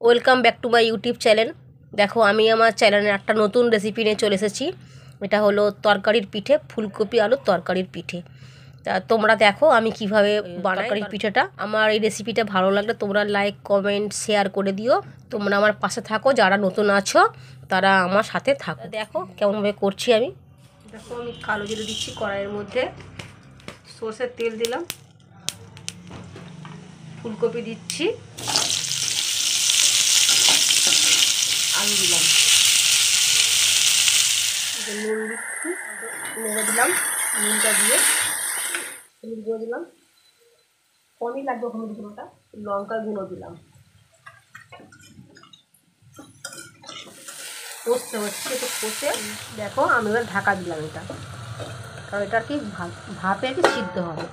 Welcome back to my YouTube channel. দেখো আমি আমার চ্যানেলে একটা নতুন রেসিপি নিয়ে চলে এসেছি। এটা হলো তরকারির পিঠে, ফুলকপি আলুর তরকারির পিঠে। তা তোমরা দেখো আমি কিভাবে বানাই তরকারির পিঠেটা। আমার এই রেসিপিটা ভালো লাগলে তোমরা লাইক কমেন্ট শেয়ার করে দিও। তোমরা আমার পাশে থাকো, যারা নতুন আছো তারা আমার সাথে থাকো। দেখো কেমনভাবে করছি আমি। দেখো আমি কালো জিরে দিচ্ছি কড়াইয়ের মধ্যে, সর্ষের তেল দিলাম, ফুলকপি দিচ্ছি, আলু দিলাম, নুন দিচ্ছি, নেড়ে দিলাম, নুনটা দিয়ে হলুদ গুঁড়ো দিলাম, কমই লাগবে হলুদ গুঁড়োটা, লঙ্কার গুঁড়ো দিলাম, কষতে হচ্ছে, একটু কষে দেখো আমি এবার ঢাকা দিলাম এটা, কারণ এটা আর কি ভাপে আর কি সিদ্ধ হবে।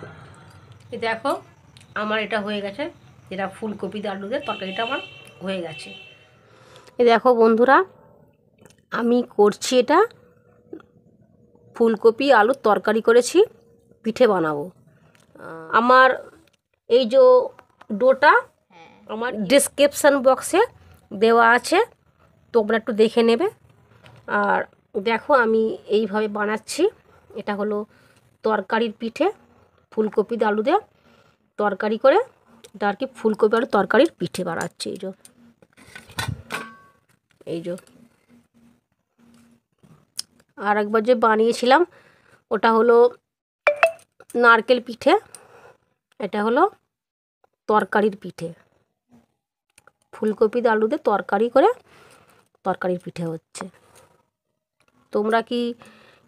দেখো আমার এটা হয়ে গেছে, যেটা ফুলকপি দিয়ে আলু দিয়ে তরকারিটা আমার হয়ে গেছে। দেখো বন্ধুরা আমি করছি এটা ফুলকপি আলুর তরকারি করেছি, পিঠে বানাবো। আমার এই যে ডোটা আমার ডেসক্রিপশান বক্সে দেওয়া আছে, তোমরা একটু দেখে নেবে। আর দেখো আমি এইভাবে বানাচ্ছি। এটা হলো তরকারির পিঠে, ফুলকপি আলু দিয়ে তরকারি করে, এটা আর কি ফুলকপি আলু তরকারির পিঠে বানাচ্ছি। এই যে আর একবার যে বানিয়েছিলাম ওটা হলো নারকেল পিঠে, এটা হলো তরকারির পিঠে, ফুলকপি আলু দিয়ে তরকারি করে তরকারির পিঠে হচ্ছে। তোমরা কি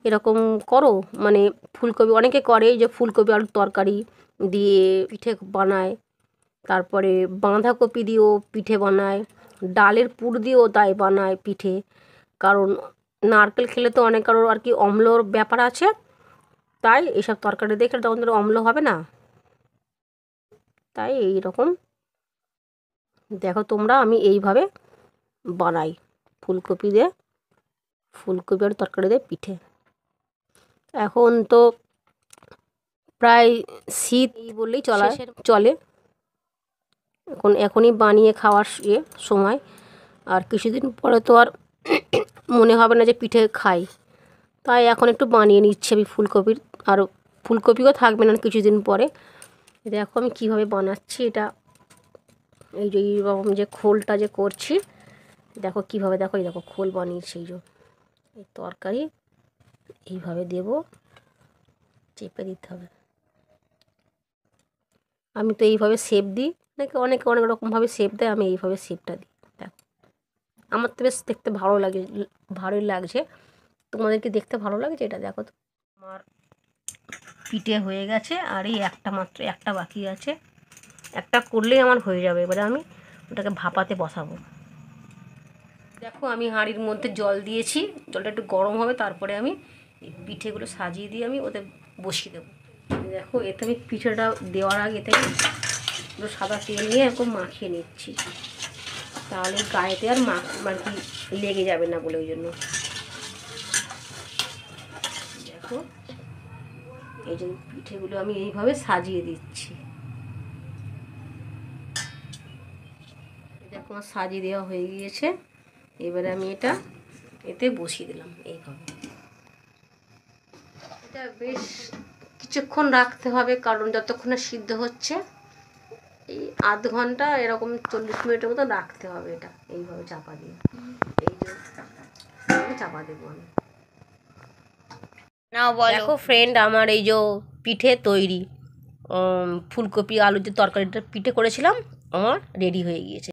এরকম করো? মানে ফুলকপি অনেকে করে যে ফুলকপি আলুর তরকারি দিয়ে পিঠে বানায়, তারপরে বাঁধাকপি দিয়েও পিঠে বানায়, ডালের পুর দিয়েও তাই বানায় পিঠে। কারণ নারকেল খেলে তো অনেক কারোর আর কি অম্লর ব্যাপার আছে, তাই এইসব তরকারি দেখে তখন তো অম্ল হবে না, তাই এই রকম দেখো তোমরা আমি এইভাবে বানাই ফুলকপি আর তরকারি দিয়ে পিঠে। এখন তো প্রায় শীত বললেই চলে, এখনই বানিয়ে খাওয়ার সময়। আর কিছুদিন পরে তো আর মনে হবে না যে পিঠে খাই, তাই এখন একটু বানিয়ে নিচ্ছি আমি ফুলকপির। আর ফুলকপিও থাকবে না কিছুদিন পরে। দেখো আমি কীভাবে বানাচ্ছি এটা, এই যে এইরকম যে খোলটা যে করছি দেখো কীভাবে, দেখো এই দেখো খোল বানিয়েছি। এই তরকারি এইভাবে দেব, চেপে দিতে হবে। আমি তো এইভাবে শেপ দিই, অনেকে অনেক রকমভাবে শেপ দেয়, আমি এইভাবে শেপটা দিই। দেখো আমার তো বেশ দেখতে ভালোই লাগছে। তোমাদেরকে দেখতে ভালো লাগছে এটা? দেখো তো আমার পিঠে হয়ে গেছে, আর এই একটা বাকি আছে, একটা করলেই আমার হয়ে যাবে। এবারে আমি ওটাকে ভাপাতে বসাবো। দেখো আমি হাঁড়ির মধ্যে জল দিয়েছি, জলটা একটু গরম হবে, তারপরে আমি এই পিঠেগুলো সাজিয়ে দিয়ে আমি ওতে বসিয়ে দেবো। দেখো এতে আমি পিঠেটা দেওয়ার আগে এতে পুরো সাদা তেল নিয়ে এরকম মাখিয়ে নিচ্ছি, তাহলে গায়েতে আর কি লেগে যাবে না বলে, ওই জন্য। দেখো এই যে পিঠেগুলো আমি এইভাবে সাজিয়ে দিচ্ছি। দেখো আমার সাজিয়ে দেওয়া হয়ে গিয়েছে, এবারে আমি এতে বসিয়ে দিলাম এইভাবে। এটা বেশ কিছুক্ষণ রাখতে হবে, কারণ যতক্ষণ সিদ্ধ হচ্ছে এই আধ ঘন্টা এরকম 40 মিনিটের মতো রাখতে হবে। এটা এইভাবে চাপা দিয়ে, এই যে চাপা দেবো আমি। দেখো ফ্রেন্ড আমার এই যে পিঠে তৈরি, ফুলকপি আলুর যে তরকারিটা পিঠে করেছিলাম আমার রেডি হয়ে গিয়েছে।